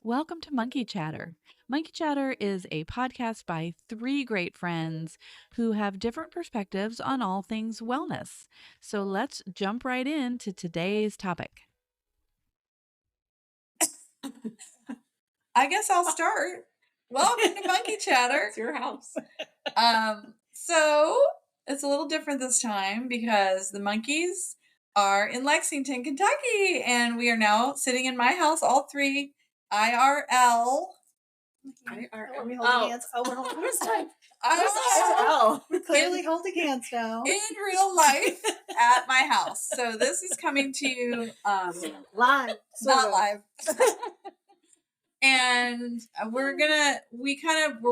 Welcome to Monkey Chatter. Monkey Chatter is a podcast by three great friends who have different perspectives on all things wellness. So let's jump right into today's topic. I guess I'll start. Welcome to Monkey Chatter. It's your house. So it's a little different this time because the monkeys are in Lexington, Kentucky, and we are now sitting in my house, all three IRL. Are we holding hands? Oh, we're holding hands. IRL We're clearly holding hands now. in real life at my house. So this is coming to you Live. not live. And we're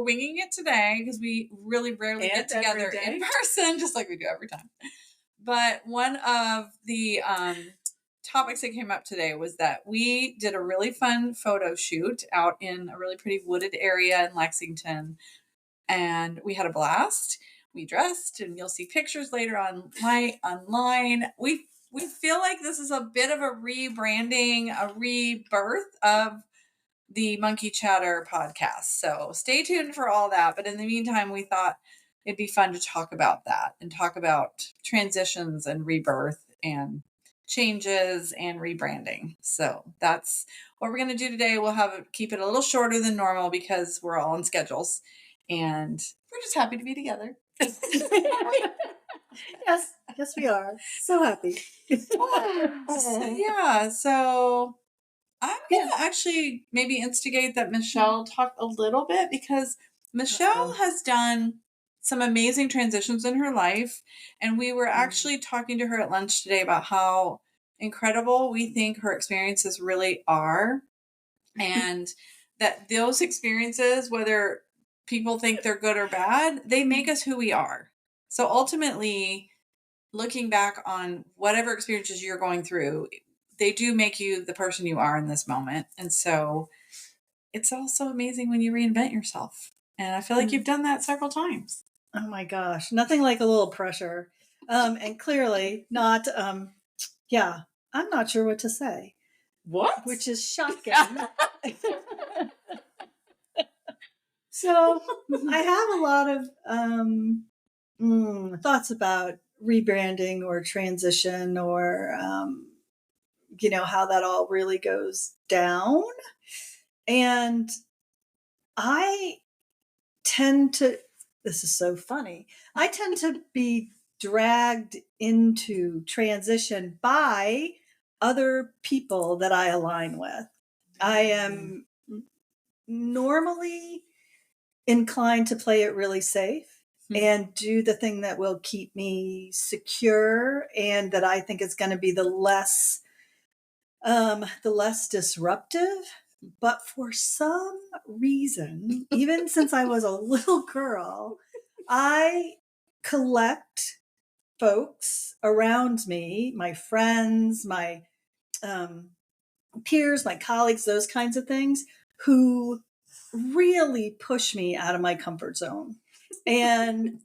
winging it today because we really rarely get together in person, just like we do every time. But one of the topics that came up today was that we did a really fun photo shoot out in a really pretty wooded area in Lexington. And we had a blast. We dressed, and you'll see pictures later online. We feel like this is a bit of a rebranding, a rebirth of the Monkey Chatter podcast. So stay tuned for all that. But in the meantime, we thought it'd be fun to talk about that and talk about transitions and rebirth and changes and rebranding. So that's what we're going to do today. We'll keep it a little shorter than normal because we're all on schedules and we're just happy to be together. Yes, we are. So happy. So I'm going to actually maybe instigate that Michelle talk a little bit because Michelle has done some amazing transitions in her life. And we were actually talking to her at lunch today about how incredible we think her experiences really are. And that those experiences, whether people think they're good or bad, they make us who we are. So ultimately, looking back on whatever experiences you're going through, they do make you the person you are in this moment. And so it's also amazing when you reinvent yourself. And I feel like you've done that several times. Oh my gosh. Nothing like a little pressure. And clearly not, I'm not sure what to say. What? Which is shocking. So I have a lot of thoughts about rebranding or transition or, how that all really goes down. And I tend to, this is so funny, I tend to be dragged into transition by other people that I align with. I am normally inclined to play it really safe and do the thing that will keep me secure and that I think is going to be the less disruptive. But for some reason, even since I was a little girl, I collect folks around me, my friends, my peers, my colleagues, those kinds of things, who really push me out of my comfort zone. And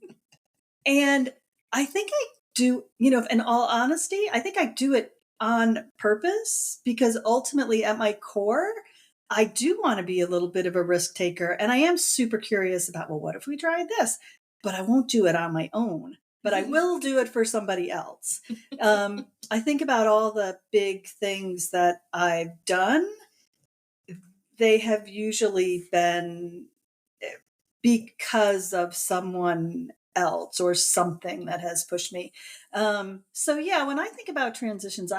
I think I do, in all honesty, I think I do it on purpose because ultimately at my core, I do want to be a little bit of a risk taker. And I am super curious about, well, what if we tried this? But I won't do it on my own, but I will do it for somebody else. I think about all the big things that I've done. They have usually been because of someone else or something that has pushed me. So yeah, when I think about transitions,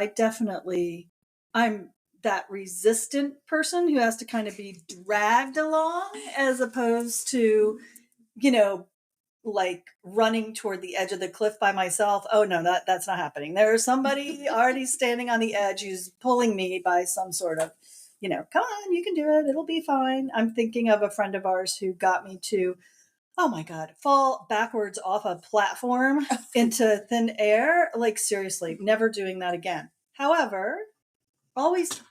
I'm that resistant person who has to kind of be dragged along as opposed to, like running toward the edge of the cliff by myself. Oh no, that's not happening. There's somebody already standing on the edge who's pulling me by some sort of, come on, you can do it. It'll be fine. I'm thinking of a friend of ours who got me to, oh my God, fall backwards off a platform into thin air. Like seriously, never doing that again. However, I always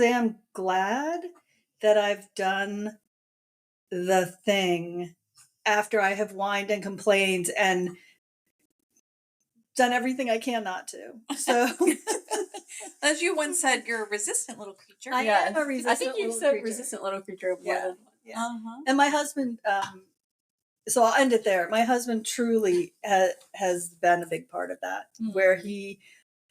am glad that I've done the thing after I have whined and complained and done everything I can not to. So, as you once said, you're a resistant little creature. I am a resistant. I think you said resistant little creature more than. Yeah. Uh-huh. And my husband, so I'll end it there. My husband truly has been a big part of that, where he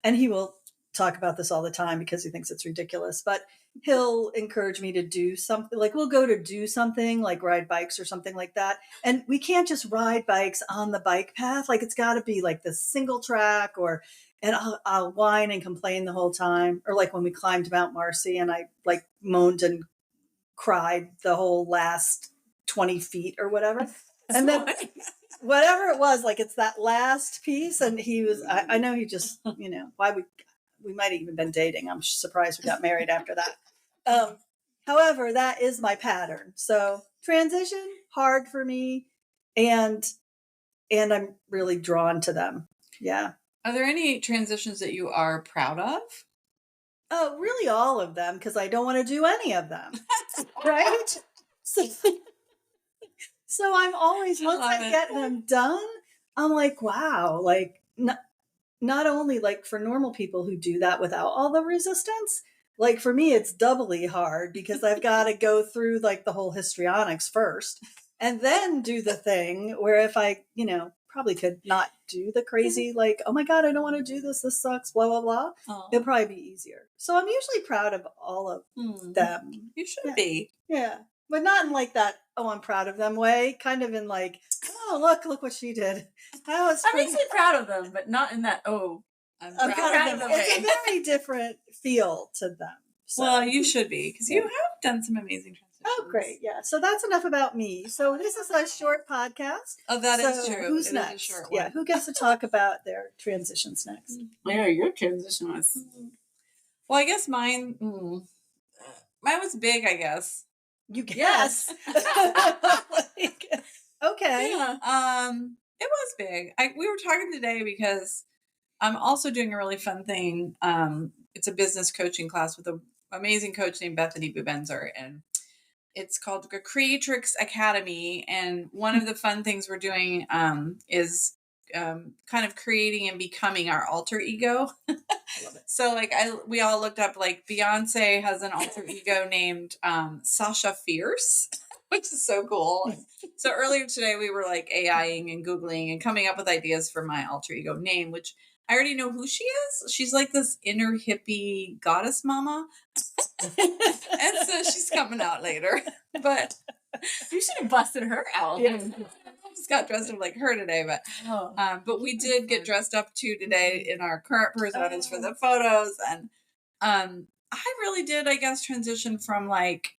will talk about this all the time because he thinks it's ridiculous, but he'll encourage me to do something. Like we'll go to do something like ride bikes or something like that. And we can't just ride bikes on the bike path. Like it's got to be like this single track and I'll whine and complain the whole time. Or like when we climbed Mount Marcy and I like moaned and cried the whole last 20 feet or whatever. And then whatever it was, like it's that last piece. And he was, I know he just, why we might have even been dating. I'm surprised we got married after that. However, that is my pattern. So transition, hard for me. And I'm really drawn to them. Yeah. Are there any transitions that you are proud of? Oh, really all of them, because I don't want to do any of them. Right? So I'm always, once I get them done, I'm like, wow, like not only like for normal people who do that without all the resistance, like for me, it's doubly hard because I've got to go through like the whole histrionics first and then do the thing where if I, probably could not do the crazy, like, oh my God, I don't want to do this. This sucks, blah, blah, blah. Oh. It'll probably be easier. So I'm usually proud of all of them. You should be. Yeah. But not in like that, oh, I'm proud of them way. Kind of in like, oh, look what she did. I'm actually proud of them, but not in that, I'm proud of them. It's a very different feel to them. So. Well, you should be, because you have done some amazing transitions. Oh, great. Yeah. So that's enough about me. So this is a short podcast. Oh, that is true. Who's next? Yeah. Who gets to talk about their transitions next? Yeah, your transition was. Well, I guess mine was big, I guess. You guess. Okay. Yeah. It was big. We were talking today because I'm also doing a really fun thing. It's a business coaching class with an amazing coach named Bethany Bubenzer, and it's called the Creatrix Academy. And one of the fun things we're doing is kind of creating and becoming our alter ego. I love it. So like we all looked up, like Beyonce has an alter ego named Sasha Fierce, which is so cool. So earlier today we were like AIing and Googling and coming up with ideas for my alter ego name, which I already know who she is. She's like this inner hippie goddess mama. And so she's coming out later. But you should have busted her out. Yeah. I just got dressed up like her today, but we did get dressed up too today in our current personas for the photos. And I really did, I guess, transition from like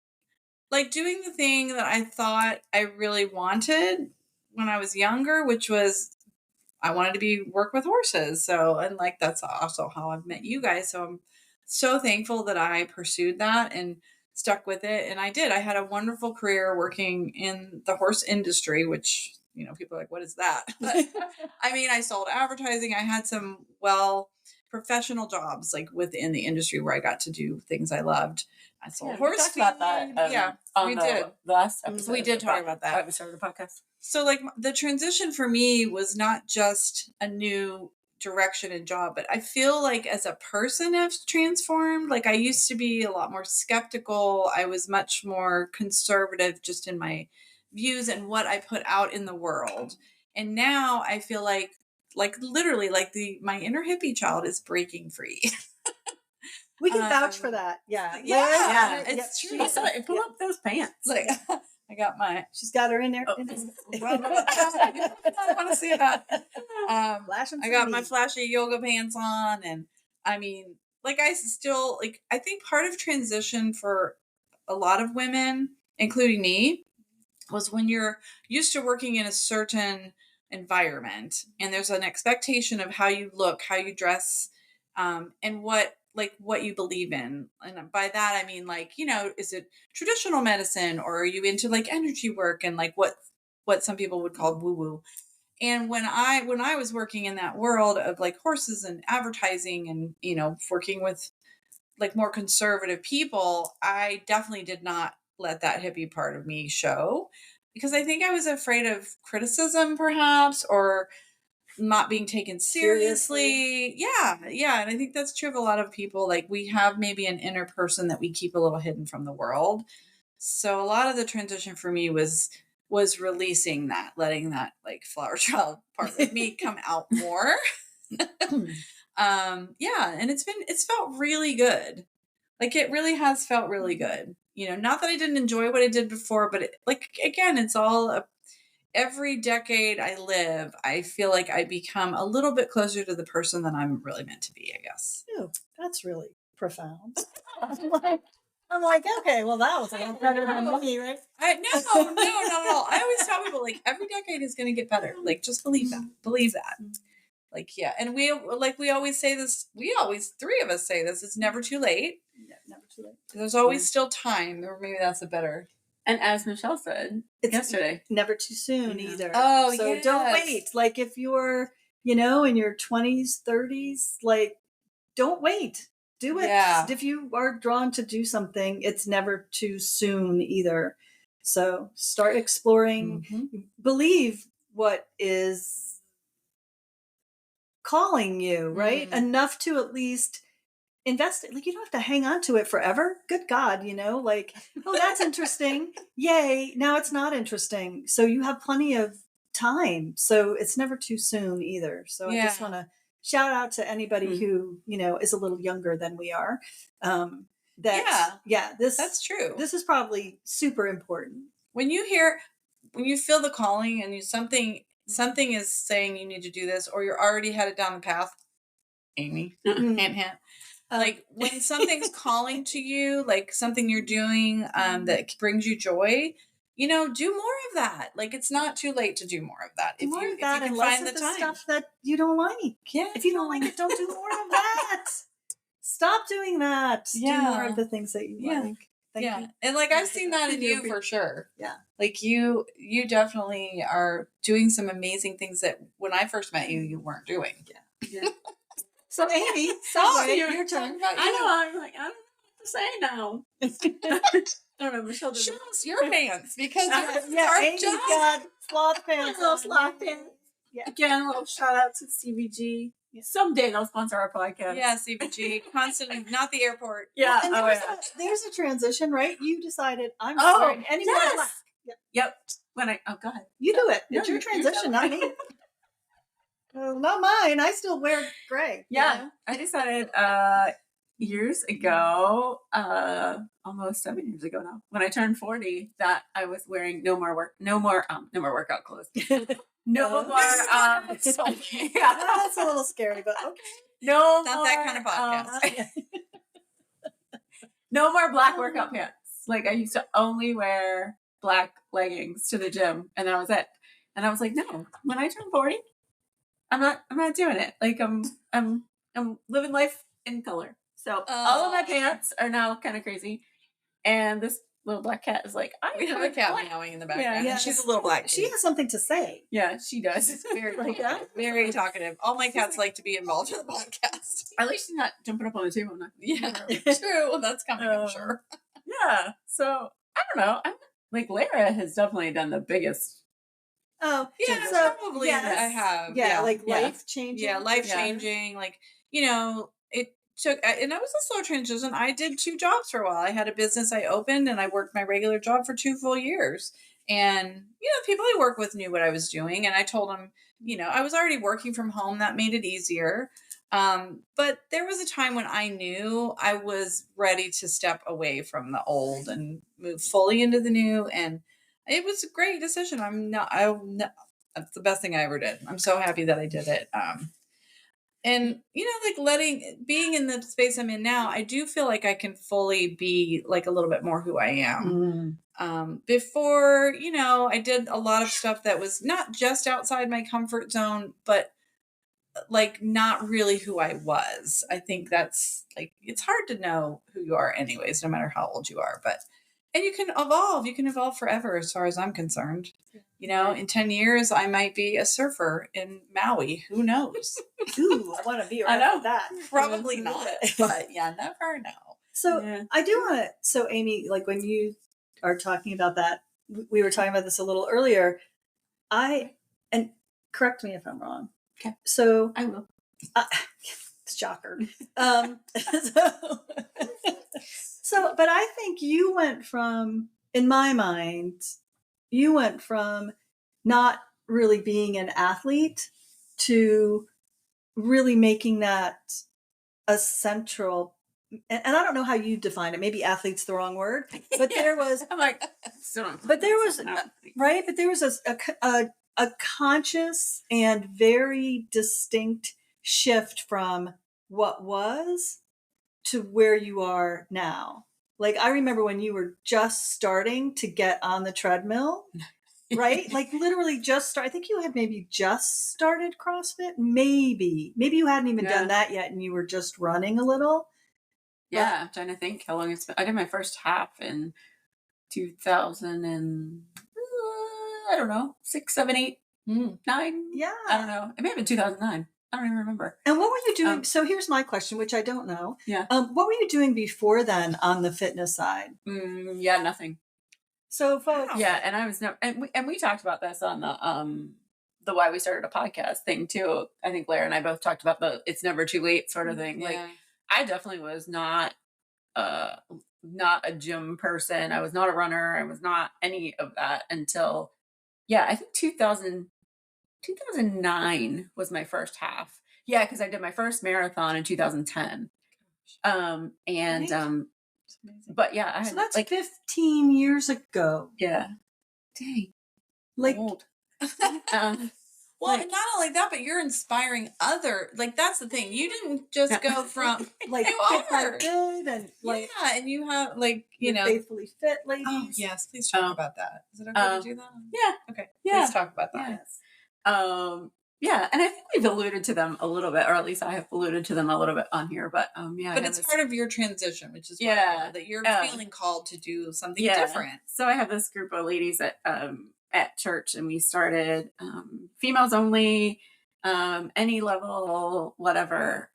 doing the thing that I thought I really wanted when I was younger, which was I wanted to work with horses. So, and like, that's also how I've met you guys. So I'm so thankful that I pursued that and stuck with it. And I did. I had a wonderful career working in the horse industry, which, people are like, what is that? But, I mean, I sold advertising. I had some professional jobs like within the industry where I got to do things I loved. I sold horse feed. About that. We did. Last episode. We did talk about that. We started the podcast. So like the transition for me was not just a new direction and job, but I feel like as a person I've transformed. Like I used to be a lot more skeptical. I was much more conservative just in my views and what I put out in the world. And now I feel like literally like my inner hippie child is breaking free. We can vouch for that. Yeah. Yeah. It's true. Pull up those pants. Like I got she's got her in there. I want to see that. I got my flashy yoga pants on. And I mean, like I still I think part of transition for a lot of women, including me, was when you're used to working in a certain environment and there's an expectation of how you look, how you dress, and what you believe in. And by that, I mean, is it traditional medicine or are you into energy work and what some people would call woo woo. And when I was working in that world of horses and advertising and, working with more conservative people, I definitely did not let that hippie part of me show because I think I was afraid of criticism perhaps, or not being taken seriously. Yeah. And I think that's true of a lot of people. Like, we have maybe an inner person that we keep a little hidden from the world. So a lot of the transition for me was releasing that, letting that like flower child part of me come out more. And it's felt really good. Like, it really has felt really good. Not that I didn't enjoy what I did before, but again, it's all every decade I live, I feel like I become a little bit closer to the person that I'm really meant to be, I guess. Oh, that's really profound. I'm like, okay, well, that was a lot better than me, right? No, not at all. I always tell people, like, every decade is going to get better. Like, just believe that. Believe that. Like, yeah. And we always say this, three of us say this, it's never too late. Yeah, never too late. There's always still time, or maybe that's a better. And as Michelle said yesterday, never too soon either. Oh, so yes. Don't wait. Like, if you're, in your 20s, 30s, like, don't wait. Do it. Yeah. If you are drawn to do something, it's never too soon either. So start exploring. Believe what is calling you, right? Enough to at least invest it. Like, you don't have to hang on to it forever. Good God, like, oh, that's interesting. Yay. Now it's not interesting. So you have plenty of time. So it's never too soon either. So I just want to shout out to anybody who, is a little younger than we are. That's true. This is probably super important. When you feel the calling and something is saying you need to do this, or you're already headed down the path, Amy, hint, hint. Like, when something's calling to you, like something you're doing that brings you joy, do more of that. Like, it's not too late to do more of that. If you can find the time. Stuff that you don't like. Yeah. If you don't like it, don't do more of that. Stop doing that. Yeah. Do more of the things that you like. Thank you. And like, I've seen that in you for sure. Yeah. Like, you definitely are doing some amazing things that when I first met you, you weren't doing. Yeah. So Amy, your turn. I know. I'm like, I don't know what to say now. I don't know. Michelle show us your pants, because Amy's got sloth pants. Little sloth pants. Yeah. Again, a little shout out to CBG. Yeah. Someday they'll sponsor our podcast. Yeah, CBG, constantly, not the airport. Yeah. Well, there's a transition, right? You decided I'm sorry. Any more black? Yep. Go ahead. You do it. It's your transition, not me. Well, not mine. I still wear gray. Yeah. I decided years ago, almost 7 years ago now, when I turned 40, that I was wearing no more workout clothes. No more. That's a little scary, but okay. No, not more, that kind of podcast. No more black workout pants. Like, I used to only wear black leggings to the gym, and that was it. And I was like, no, when I turn 40, I'm not doing it. Like, I'm living life in color. So all of my pants are now kind of crazy, and this little black cat is like, we have a cat meowing in the background. Yeah, she's a little black. She has something to say. Yeah, she does. It's very talkative. Very talkative. All my cats like to be involved in the podcast. At least she's not jumping up on the table. Yeah, true. That's coming, I'm sure. Yeah. So I don't know. Like, Lara has definitely done the biggest. Oh, yeah, so, probably. Yes. I have. Yeah, like life changing. Yeah, life changing. Like, it took, and it was a slow transition. I did 2 jobs for a while. I had a business I opened, and I worked my regular job for 2 full years. And, people I work with knew what I was doing. And I told them, I was already working from home. That made it easier. But there was a time when I knew I was ready to step away from the old and move fully into the new. And it was a great decision. That's the best thing I ever did. I'm so happy that I did it. And, like being in the space I'm in now, I do feel like I can fully be like a little bit more who I am. Before, I did a lot of stuff that was not just outside my comfort zone, but like not really who I was. I think that's like, it's hard to know who you are anyways, no matter how old you are, and you can evolve forever as far as I'm concerned. In 10 years, I might be a surfer in Maui. Who knows? Ooh, I want to be around that. Probably not, but never know. So I do want to, so Amy, like when you are talking about that, we were talking about this a little earlier, and correct me if I'm wrong, Okay. So I will. shocker. But I think you went from, in my mind, you went from not really being an athlete to really making that a central, and I don't know how you define it. Maybe athlete's the wrong word, but Yeah. there was, I'm like, so but there was, right? But there was a conscious and very distinct shift from what was to where you are now. Like, I remember when you were just starting to get on the treadmill, right? Like literally just start. I think you had maybe just started CrossFit. Maybe you hadn't even done that yet and you were just running a little. Yeah. I'm trying to think how long it's been. I did my first half in 2000 and I don't know, 6, 7, 8, 9. Yeah. I don't know. It may have been 2009. I don't even remember. And what were you doing? So here's my question, which I don't know. Yeah. What were you doing before then on the fitness side? Yeah, nothing. So folks. Yeah, and I was never, and we talked about this on the why we started a podcast thing too. I think Lara and I both talked about the it's never too late sort of thing. Yeah. Like I definitely was not a gym person. I was not a runner. I was not any of that until I think 2009 was my first half. Yeah, because I did my first marathon in 2010. And Right. but yeah, I had So that's like 15 years ago. yeah. Dang. Like, Old. Well, Like- and not only that, but you're inspiring other. Like that's the thing. You didn't just go from like You Fit are. Like Good and like yeah, and you have like you know. faithfully fit ladies. Oh yes, please talk about that. Is it okay to do that? Yeah. Okay. Yeah. Please talk about that. Yes. Yeah, and I think we've alluded to them a little bit, or at least I have alluded to them a little bit on here. But yeah, But it's part of your transition, which is Yeah. that you're Um, feeling called to do something yeah. different. So I have this group of ladies at church, and we started females only, any level, whatever.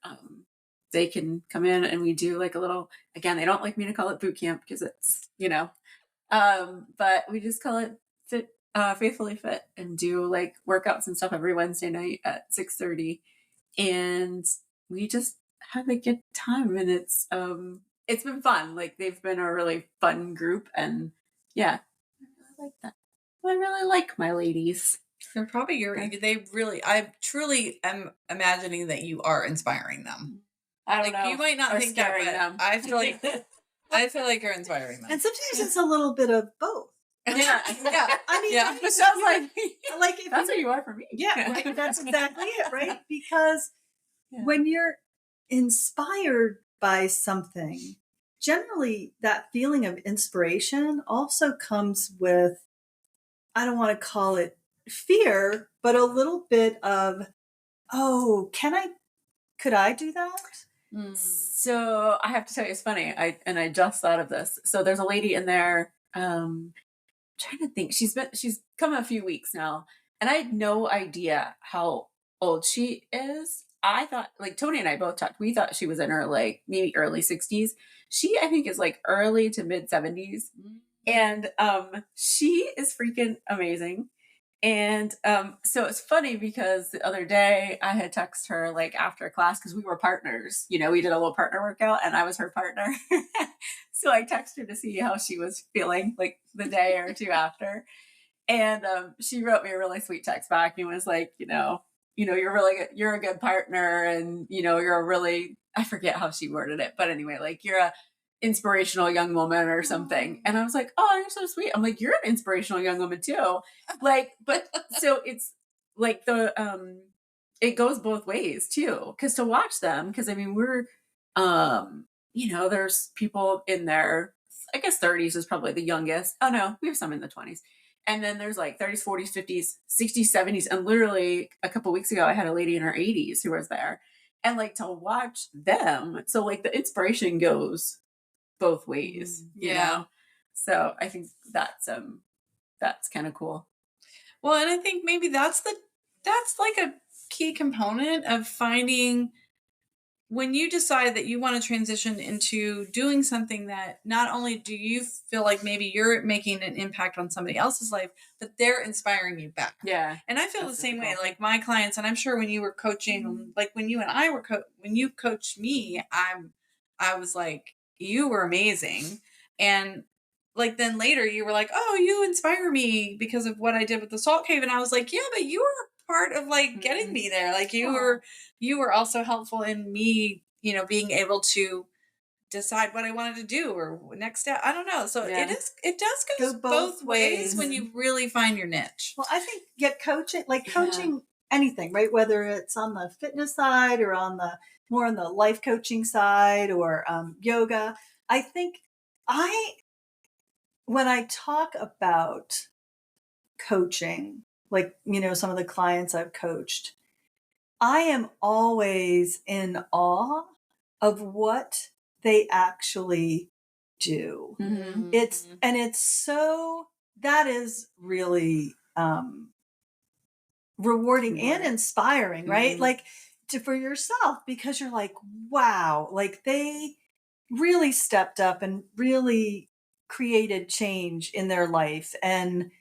They can come in, and we do like a little. Again, they don't like me to call it boot camp because it's but we just call it faithfully fit, and do like workouts and stuff every Wednesday night at 6:30, and we just have a good time, and it's been fun. Like they've been a really fun group, and yeah, I really like that. I really like my ladies. They're probably I truly am imagining that you are inspiring them. I don't Like know. you might not Or think that, scaring but them. I feel like you're inspiring them. And sometimes it's a little bit of both. Yeah. I mean, Yeah. But sounds like if that's what you are for me. Yeah, right. That's exactly it, right? Because Yeah. when you're inspired by something, generally that feeling of inspiration also comes with, I don't want to call it fear, but a little bit of, oh, could I do that? So I have to tell you, it's funny. I just thought of this. So there's a lady in there. Trying to think. She's come a few weeks now, and I had no idea how old she is. I thought, like Tony and I both talked. We thought she was in her like maybe early 60s. She, I think, is like early to mid 70s, and she is freaking amazing. And so it's funny because the other day I had texted her like after class because we were partners. We did a little partner workout, and I was her partner. So I texted her to see how she was feeling like the day or two after. And she wrote me a really sweet text back and was like, you're really good, you're a good partner, and you're a really, I forget how she worded it, but anyway, like you're a inspirational young woman or something. And I was like, oh, you're so sweet. I'm like, you're an inspirational young woman too. Like, but so it's like it goes both ways too. Cause to watch them, because I mean, we're there's people in their, I guess 30s is probably the youngest. Oh no, we have some in the 20s. And then there's like 30s, 40s, 50s, 60s, 70s. And literally a couple weeks ago, I had a lady in her 80s who was there. And like to watch them. So like the inspiration goes both ways, you know? So I think that's kind of cool. Well, and I think maybe that's like a key component of finding when you decide that you want to transition into doing something that not only do you feel like maybe you're making an impact on somebody else's life, but they're inspiring you back. Yeah. And I feel the same way. Like my clients, and I'm sure when you were coaching, like when you and I were, when you coached me, I was like, you were amazing. And like then later you were like, oh, you inspire me because of what I did with the salt cave. And I was like, yeah, but you were part of like getting me there. Like you were also helpful in me, you know, being able to decide what I wanted to do or next step. I don't know. So it does go both ways when you really find your niche. Well, I think coaching anything, right? Whether it's on the fitness side or on the more on the life coaching side or yoga. I think when I talk about coaching, like, you know, some of the clients I've coached, I am always in awe of what they actually do. Mm-hmm. That is really rewarding and inspiring, right? Mm-hmm. Like for yourself, because you're like, wow, like they really stepped up and really created change in their life. And,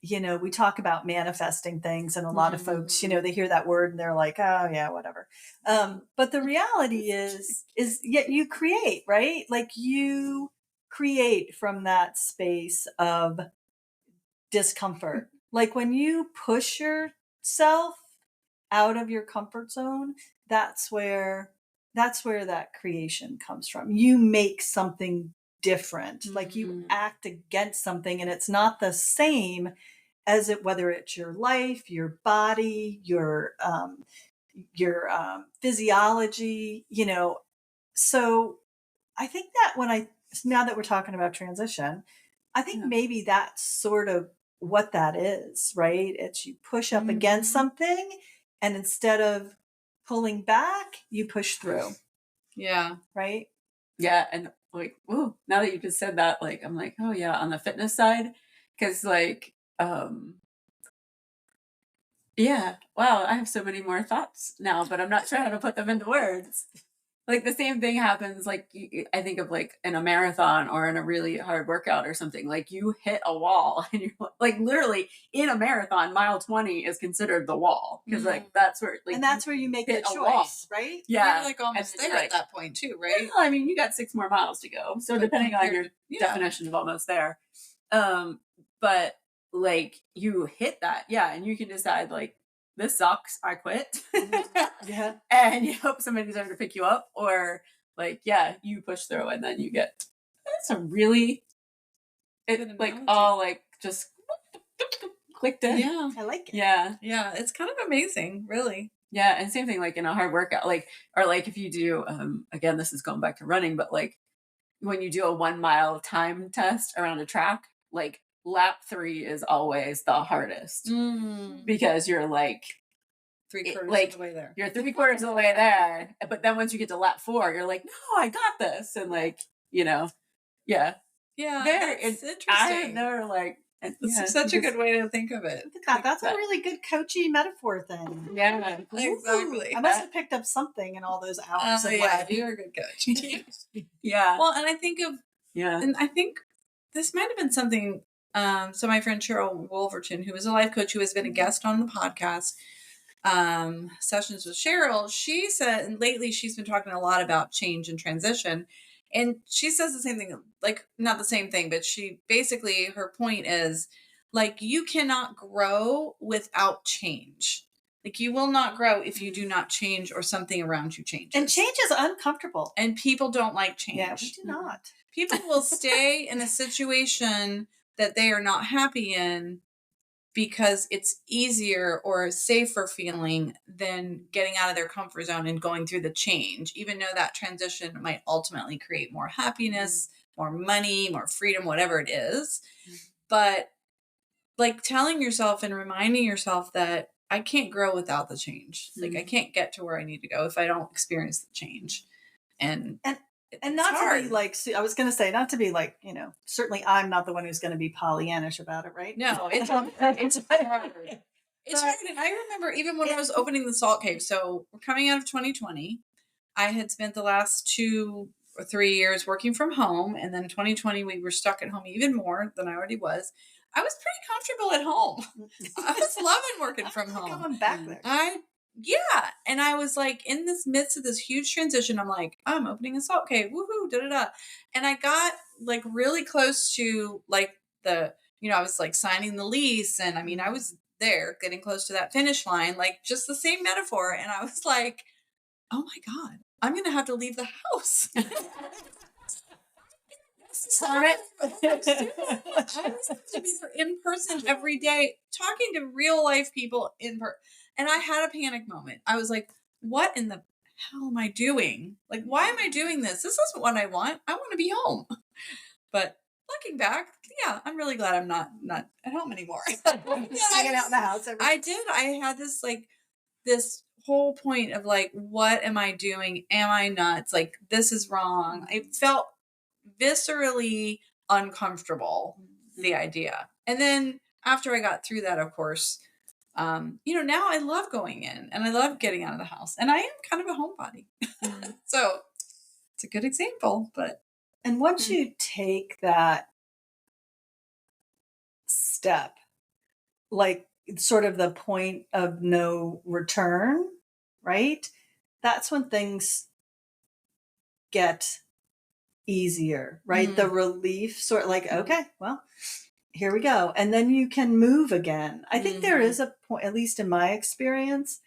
you know, we talk about manifesting things, and a lot of folks, you know, they hear that word and they're like, oh yeah, whatever. But the reality is yet you create, right? Like you create from that space of discomfort. Like when you push yourself out of your comfort zone, that's where that creation comes from. You make something different. Like you act against something, and it's not the same as it, whether it's your life, your body, your physiology, you know. So I think that now that we're talking about transition, I think maybe that's sort of what that is, right? It's you push up against something, and instead of pulling back, you push through. Yeah. Right? Yeah. And like, whoa, now that you just said that, like, I'm like, oh yeah, on the fitness side. Cause like, yeah, wow, I have so many more thoughts now, but I'm not sure how to put them into words. Like the same thing happens, like I think of like in a marathon or in a really hard workout or something, like you hit a wall and you're like literally in a marathon, mile 20 is considered the wall. Because like that's where like, and that's where you make the choice, wall. Right? Yeah. You're like almost there at that point too, right? Well, I mean, you got 6 more miles to go. So depending on your definition of almost there. But like you hit that, and you can decide like, this sucks, I quit. Yeah. And you hope somebody's there to pick you up, or like, you push through and then you get, that's a really, like all like just clicked in. Yeah. I like it. Yeah. Yeah. It's kind of amazing, really. Yeah. And same thing like in a hard workout, like, or like if you do, again, this is going back to running, but like when you do a 1 mile time test around a track, like lap 3 is always the hardest because you're like 3/4 of the way there. You're 3/4 of the way there, but then once you get to lap 4, you're like, no, I got this, and like, you know, yeah, it's interesting. I never like. It's such a good way to think of it. That's a really good coachy metaphor thing. Yeah, exactly. I must have picked up something in all those hours. You're a good coach. Yeah. Well, and I think and I think this might have been something. So my friend Cheryl Wolverton, who is a life coach, who has been a guest on the podcast, Sessions with Cheryl, she said, and lately she's been talking a lot about change and transition. And she says the same thing, like not the same thing, but she basically, her point is like, you cannot grow without change. Like you will not grow if you do not change or something around you changes. And change is uncomfortable. And people don't like change. Yeah, we do not. People will stay in a situation that they are not happy in because it's easier or a safer feeling than getting out of their comfort zone and going through the change, even though that transition might ultimately create more happiness, more money, more freedom, whatever it is. But like telling yourself and reminding yourself that I can't grow without the change. Like I can't get to where I need to go if I don't experience the change. And not to be like, I was going to say, not to be like, you know, certainly I'm not the one who's going to be Pollyannish about it, right? No, it's hard. It's hard. And I remember even when I was opening the salt cave, so we're coming out of 2020. I had spent the last 2 or 3 years working from home, and then 2020 we were stuck at home even more than I already was. I was pretty comfortable at home. I was loving working from home. Going back there. Yeah. And I was like in this midst of this huge transition. I'm like, I'm opening a salt cave. Woohoo, da da da. And I got like really close to like I was like signing the lease. And I mean, I was there getting close to that finish line, like just the same metaphor. And I was like, oh my God, I'm going to have to leave the house. I was to be there in person every day, talking to real life people in person. And I had a panic moment. I was like, what in the hell am I doing? Like, why am I doing this? This isn't what I want. I want to be home. But looking back, yeah, I'm really glad I'm not at home anymore. Hanging out in the house. I did. I had this whole point of like, what am I doing? Am I nuts? Like, this is wrong. I felt viscerally uncomfortable, the idea. And then after I got through that, of course, now I love going in and I love getting out of the house, and I am kind of a homebody. So it's a good example, but. And once you take that step, like sort of the point of no return, right? That's when things get easier, right? The relief sort of like, okay, well, here we go. And then you can move again. I think there is a point, at least in my experience,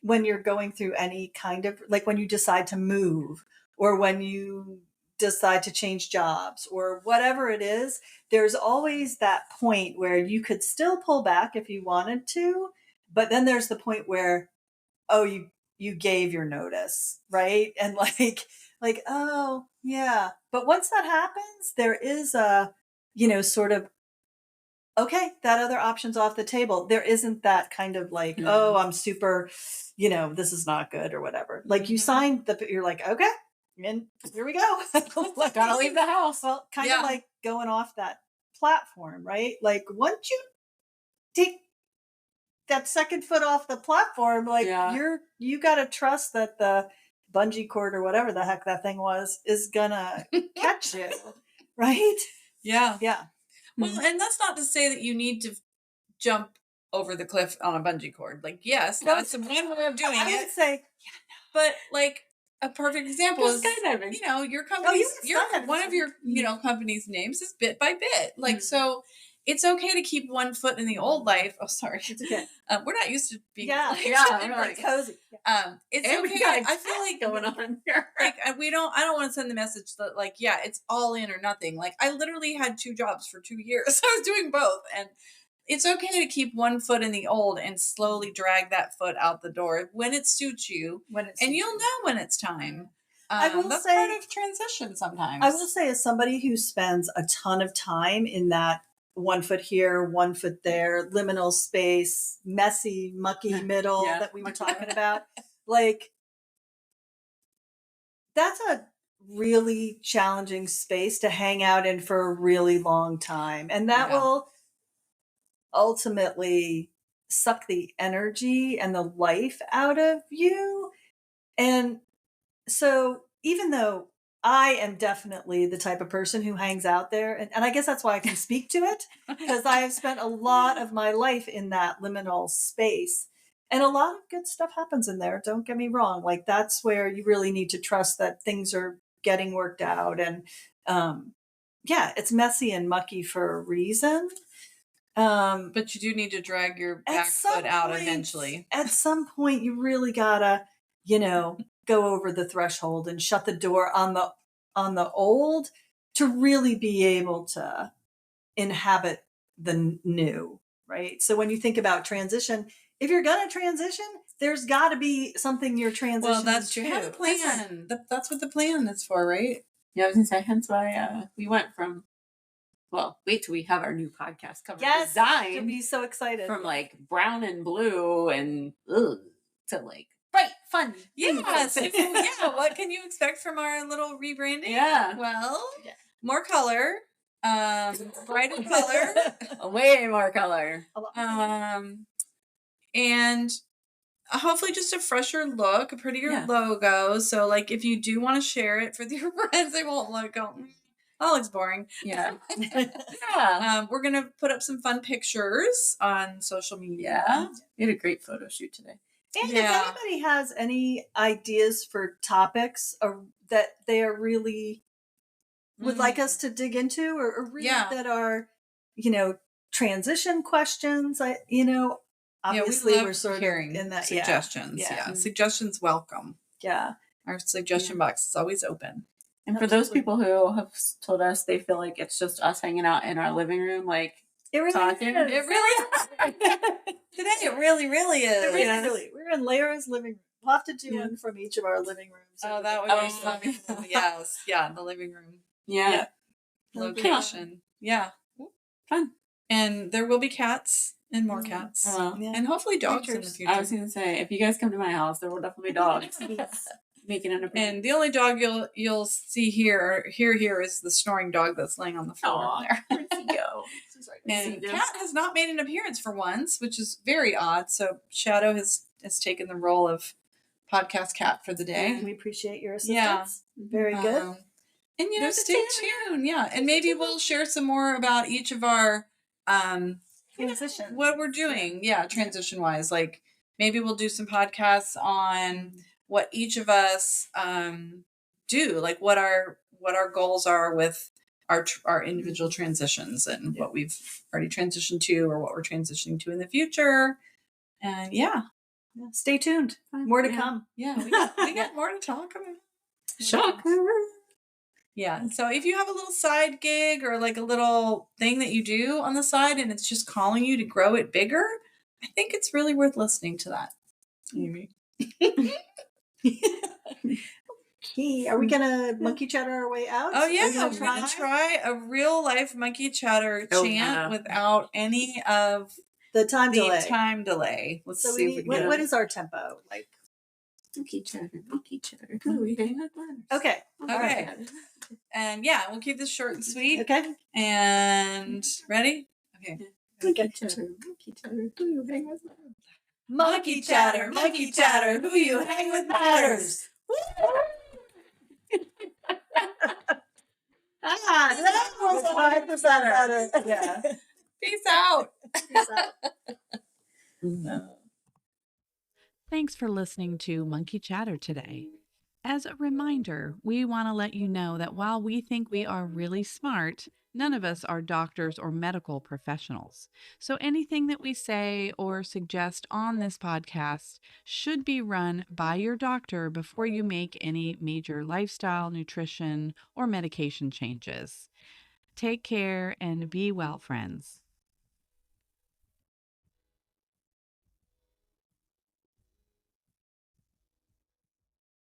when you're going through any kind of, like when you decide to move or when you decide to change jobs or whatever it is, there's always that point where you could still pull back if you wanted to, but then there's the point where, oh, you gave your notice, right? And like, oh yeah. But once that happens, there is a, sort of, okay, that other option's off the table. There isn't that kind of like, oh, I'm super, this is not good or whatever. Like you signed you're like, okay, and here we go. Like, gotta leave the house. Well, kind of like going off that platform, right? Like once you take that second foot off the platform, like you got to trust that the bungee cord or whatever the heck that thing was is gonna catch you, right? Yeah. Yeah. Well, and that's not to say that you need to jump over the cliff on a bungee cord. Like, yes, that's one way of doing it. I would say, but like a perfect example is, skydiving. Your company's, one of your, company's names is Bit by Bit. Like, so it's okay to keep one foot in the old life. Oh, sorry. It's okay. We're not used to being like cozy. It's and okay. I feel like going on here. Like I don't want to send the message that like, yeah, it's all in or nothing. Like I literally had 2 jobs for 2 years. I was doing both, and it's okay to keep one foot in the old and slowly drag that foot out the door when it suits you. And you'll know when it's time. That's part of transition sometimes. I will say, as somebody who spends a ton of time in that 1 foot here, 1 foot there, liminal space, messy, mucky middle that we were talking about, like that's a really challenging space to hang out in for a really long time. And that will ultimately suck the energy and the life out of you. And so even though I am definitely the type of person who hangs out there, and I guess that's why I can speak to it, because I have spent a lot of my life in that liminal space. And a lot of good stuff happens in there. Don't get me wrong. Like that's where you really need to trust that things are getting worked out. And it's messy and mucky for a reason. But you do need to drag your back foot out eventually. At some point, you really gotta, go over the threshold and shut the door on the old to really be able to inhabit the new, right? So when you think about transition, if you're gonna transition, there's got to be something you're transitioning. Well, that's true. Have a plan. That's what the plan is for, right? Yeah, I was gonna say. Hence why we went from. Well, wait till we have our new podcast cover design. You'll be so excited. From like brown and blue and to like bright, fun. Yes. What can you expect from our little rebranding? Yeah. Well, more color, brighter color, way more color. and hopefully just a fresher look, a prettier logo. So like if you do want to share it with your friends, they won't look that looks boring. Yeah. We're gonna put up some fun pictures on social media. Yeah. We had a great photo shoot today. And if anybody has any ideas for topics that they are really would like us to dig into, or really that are, transition questions, obviously we we're sort of in that suggestions. Suggestions welcome. Yeah. Our suggestion box is always open. And for those people who have told us they feel like it's just us hanging out in our living room, like it really talking. Is. It really is. Today it really is. It really. We're in Lara's living room. We'll have to do one from each of our living rooms. Oh, that would be fun. Yes. Yeah, the living room. Yeah. Location. Yeah. Fun. And there will be cats and more cats. And hopefully dogs in the future. I was going to say, if you guys come to my house, there will definitely be dogs. Making an appearance. And the only dog you'll see here is the snoring dog that's laying on the floor there. Where'd he go? And Cat has not made an appearance for once, which is very odd. So Shadow has taken the role of podcast cat for the day. And we appreciate your assistance. Very good. And stay tuned. Yeah. And maybe we'll share some more about each of our transition. What we're doing. Yeah, transition wise. Like maybe we'll do some podcasts on what each of us do, like what our goals are with our individual transitions and what we've already transitioned to or what we're transitioning to in the future. And stay tuned. More to come. Yeah, we got more to talk about. Shocker. Yeah. So if you have a little side gig or like a little thing that you do on the side and it's just calling you to grow it bigger, I think it's really worth listening to that. Amy. Okay, are we gonna monkey chatter our way out? Oh yeah, we're gonna try a real life monkey chatter chant without any of the time delay. Let's see if we can what is our tempo like? Monkey chatter. Ooh, we hang with letters. Okay. Okay. And we'll keep this short and sweet. Okay. And ready? Okay. Monkey chatter. Who you hang with matters? Monkey chatter. Who you hang with matters. That was 5% better. Yeah. Peace out. No. Thanks for listening to Monkey Chatter today. As a reminder, we want to let you know that while we think we are really smart, none of us are doctors or medical professionals. So anything that we say or suggest on this podcast should be run by your doctor before you make any major lifestyle, nutrition, or medication changes. Take care and be well, friends.